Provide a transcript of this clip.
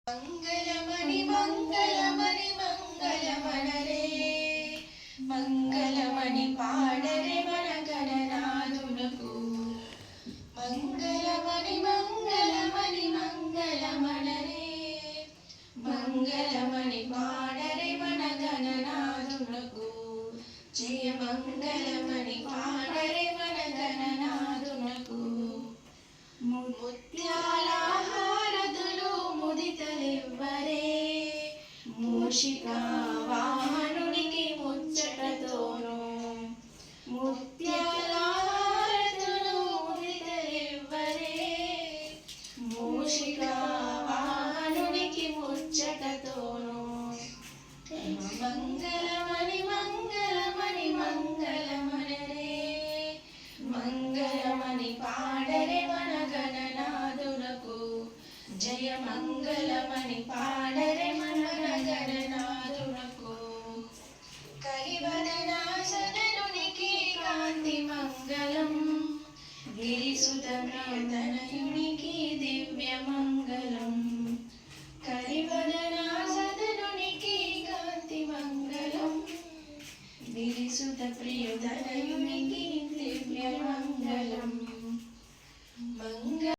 మంగళమణి మంగళమణి మంగళమణరే మంగళమణి పాడరే మన గణనాథునకు మంగళమణి మంగళమణి మంగళమణరే మంగళమణి పాడరే మన గణనాథునకు జయ మంగళమణి పాడరే మన గణనాథునకు ముత్యాల హారతులు ముదితలివ్వరే మూషిక వాహనునికి ముచ్చటతోను ముత్యాల హారతులు ముదితలివ్వరే మూషిక వాహనునికి ముచ్చటతోను మంగళమణి మంగళమణి మంగళమణరే మంగళమణి పాడరే మన గణనాథునకు జయ మంగళమణి పాడరే మన గణనాథునకు కరివదనాసనునికి కాంతి మంగళం గిరిసుతనయునికి దివ్య మంగళం కరివదనాసనునికి కాంతి మంగళం గిరిసుత ప్రియతనయునికి దివ్య మంగళం